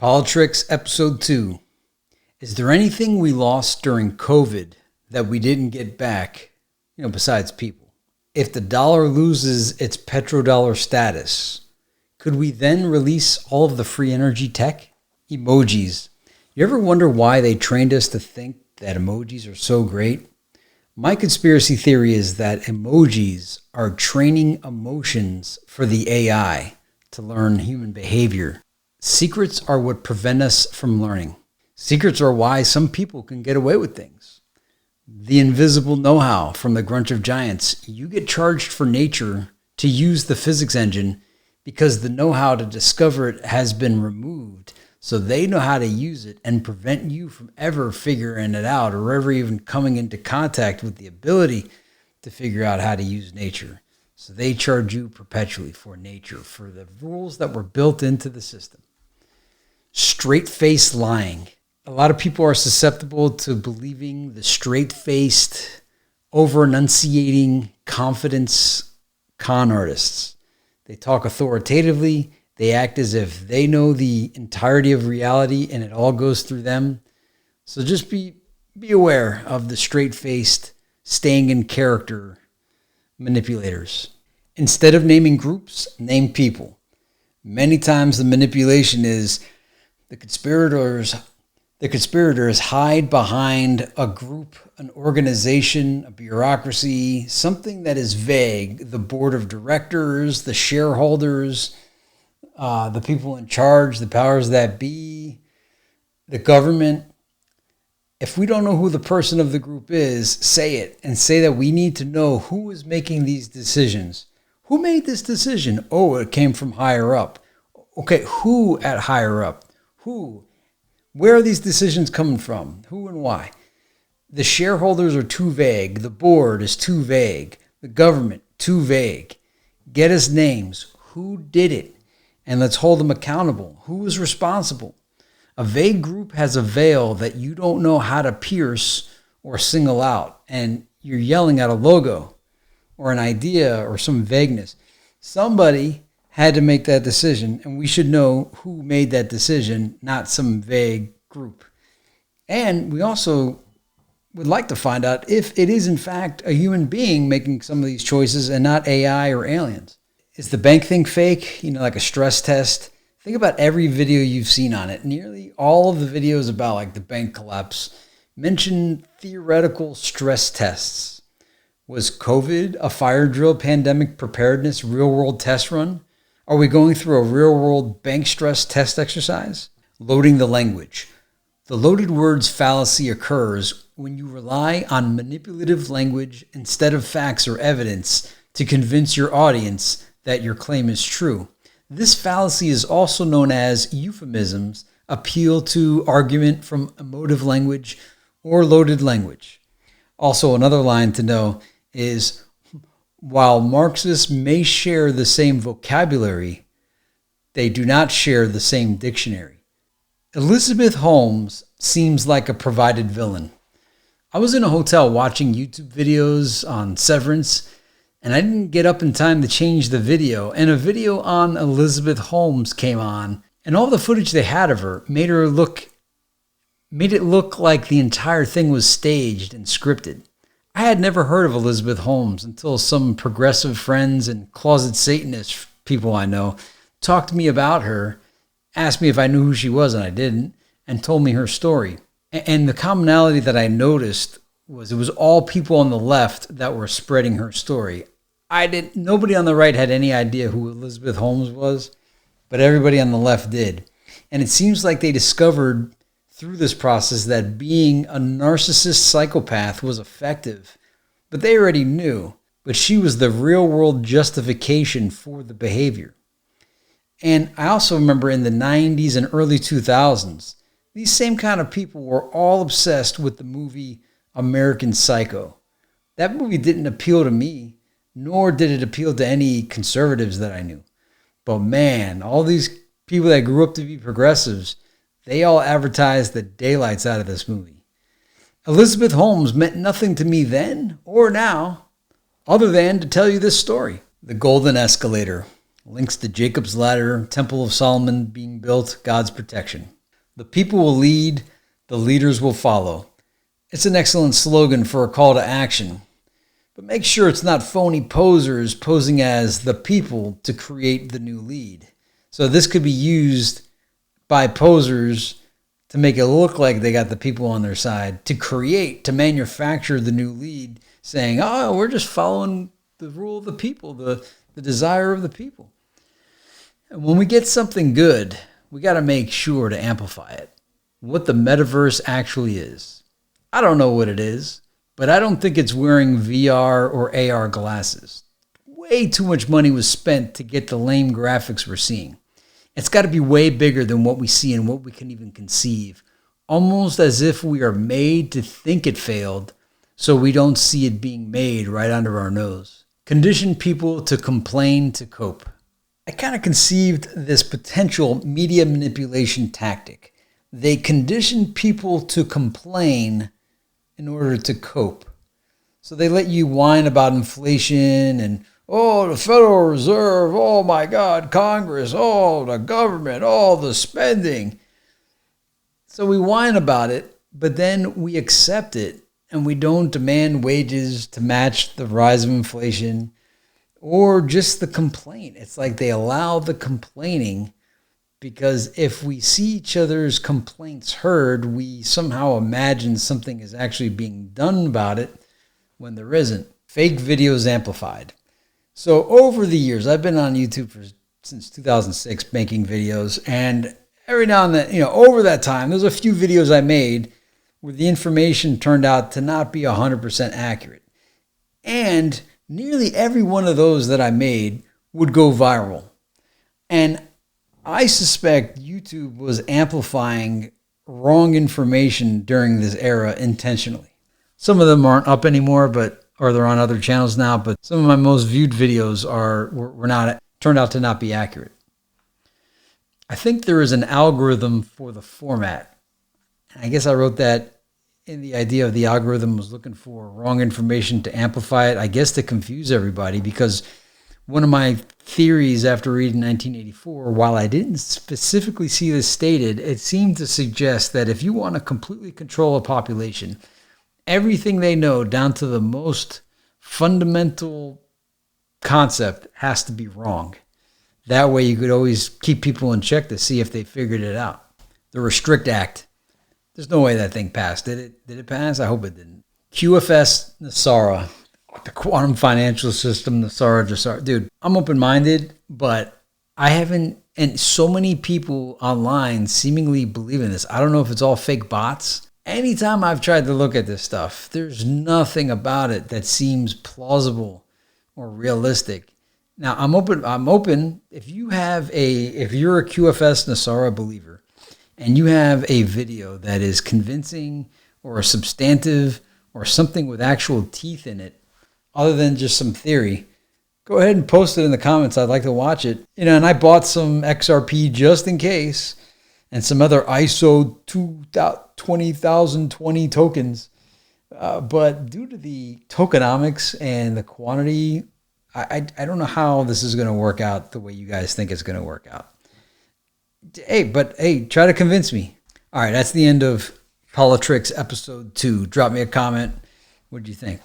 Politricks Episode 2. Is there anything we lost during COVID that we didn't get back, besides people? If the dollar loses its petrodollar status, could we then release all of the free energy tech? Emojis. You ever wonder why they trained us to think that emojis are so great? My conspiracy theory is that emojis are training emotions for the AI to learn human behavior. Secrets are what prevent us from learning. Secrets are why some people can get away with things. The invisible know-how from the Grunch of Giants. You get charged for nature to use the physics engine because the know-how to discover it has been removed. So they know how to use it and prevent you from ever figuring it out or ever even coming into contact with the ability to figure out how to use nature. So they charge you perpetually for nature, for the rules that were built into the system. Straight-faced lying. A lot of people are susceptible to believing the straight-faced, over-enunciating confidence con artists. They talk authoritatively. They act as if they know the entirety of reality and it all goes through them. So just be aware of the straight-faced, staying in character manipulators. Instead of naming groups, name people. Many times the manipulation is the conspirators hide behind a group, an organization, a bureaucracy, something that is vague. The board of directors, the shareholders, the people in charge, the powers that be, the government. If we don't know who the person of the group is, say it and say that we need to know who is making these decisions. Who made this decision? Oh, it came from higher up. Okay, who at higher up? Who? Where are these decisions coming from? Who and why? The shareholders are too vague. The board is too vague. The government, too vague. Get us names. Who did it? And let's hold them accountable. Who is responsible? A vague group has a veil that you don't know how to pierce or single out. And you're yelling at a logo or an idea or some vagueness. Somebody had to make that decision, and we should know who made that decision, not some vague group. And we also would like to find out if it is in fact a human being making some of these choices and not AI or aliens. Is the bank thing fake? Like a stress test? Think about every video you've seen on it. Nearly all of the videos about the bank collapse mention theoretical stress tests. Was COVID a fire drill pandemic preparedness real-world test run? Are we going through a real-world bank stress test exercise? Loading the language. The loaded words fallacy occurs when you rely on manipulative language instead of facts or evidence to convince your audience that your claim is true. This fallacy is also known as euphemisms, appeal to argument from emotive language or loaded language. Also, another line to know is, while Marxists may share the same vocabulary, they do not share the same dictionary. Elizabeth Holmes seems like a provided villain. I was in a hotel watching YouTube videos on Severance, and I didn't get up in time to change the video, and a video on Elizabeth Holmes came on, and all the footage they had of her made it look like the entire thing was staged and scripted. I had never heard of Elizabeth Holmes until some progressive friends and closet Satanist people I know talked to me about her, asked me if I knew who she was, and I didn't, and told me her story. And the commonality that I noticed was it was all people on the left that were spreading her story. Nobody on the right had any idea who Elizabeth Holmes was, but everybody on the left did. And it seems like they discovered through this process that being a narcissist psychopath was effective, but they already knew. But she was the real-world justification for the behavior. And I also remember in the 90s and early 2000s, these same kind of people were all obsessed with the movie American Psycho. That movie didn't appeal to me, nor did it appeal to any conservatives that I knew. But man, all these people that grew up to be progressives, they all advertised the daylights out of this movie. Elizabeth Holmes meant nothing to me then or now, other than to tell you this story. The Golden Escalator. Links to Jacob's Ladder, Temple of Solomon being built, God's protection. The people will lead, the leaders will follow. It's an excellent slogan for a call to action. But make sure it's not phony posers posing as the people to create the new lead. So this could be used by posers to make it look like they got the people on their side, to manufacture the new lead, saying, oh, we're just following the rule of the people, the desire of the people. And when we get something good, we got to make sure to amplify it. What the metaverse actually is. I don't know what it is, but I don't think it's wearing VR or AR glasses. Way too much money was spent to get the lame graphics we're seeing. It's got to be way bigger than what we see and what we can even conceive. Almost as if we are made to think it failed, so we don't see it being made right under our nose. Condition people to complain to cope. I kind of conceived this potential media manipulation tactic. They condition people to complain in order to cope. So they let you whine about inflation and, oh, the Federal Reserve, oh my God, Congress, oh, the government, oh, the spending. So we whine about it, but then we accept it and we don't demand wages to match the rise of inflation or just the complaint. It's like they allow the complaining because if we see each other's complaints heard, we somehow imagine something is actually being done about it when there isn't. Fake videos amplified. So over the years, I've been on YouTube since 2006 making videos, and every now and then, over that time, there's a few videos I made where the information turned out to not be 100% accurate. And nearly every one of those that I made would go viral. And I suspect YouTube was amplifying wrong information during this era intentionally. Some of them aren't up anymore, or they're on other channels now, but some of my most viewed videos turned out to not be accurate. I think there is an algorithm for the format. I guess I wrote that in the idea of the algorithm was looking for wrong information to amplify it, I guess to confuse everybody, because one of my theories after reading 1984, while I didn't specifically see this stated, it seemed to suggest that if you want to completely control a population, everything they know down to the most fundamental concept has to be wrong. That way you could always keep people in check to see if they figured it out. The Restrict Act. There's no way that thing passed. Did it pass? I hope it didn't. QFS Nassara. The quantum financial system, Nassara. Dude, I'm open-minded, but I haven't, and so many people online seemingly believe in this. I don't know if it's all fake bots. Anytime I've tried to look at this stuff, there's nothing about it that seems plausible or realistic. Now, I'm open. If you're a QFS Nassara believer and you have a video that is convincing or substantive or something with actual teeth in it, other than just some theory, go ahead and post it in the comments. I'd like to watch it. And I bought some XRP just in case and some other ISO 20020 tokens. But due to the tokenomics and the quantity, I don't know how this is going to work out the way you guys think it's going to work out. Hey, try to convince me. All right, that's the end of Politricks episode 2. Drop me a comment. What do you think?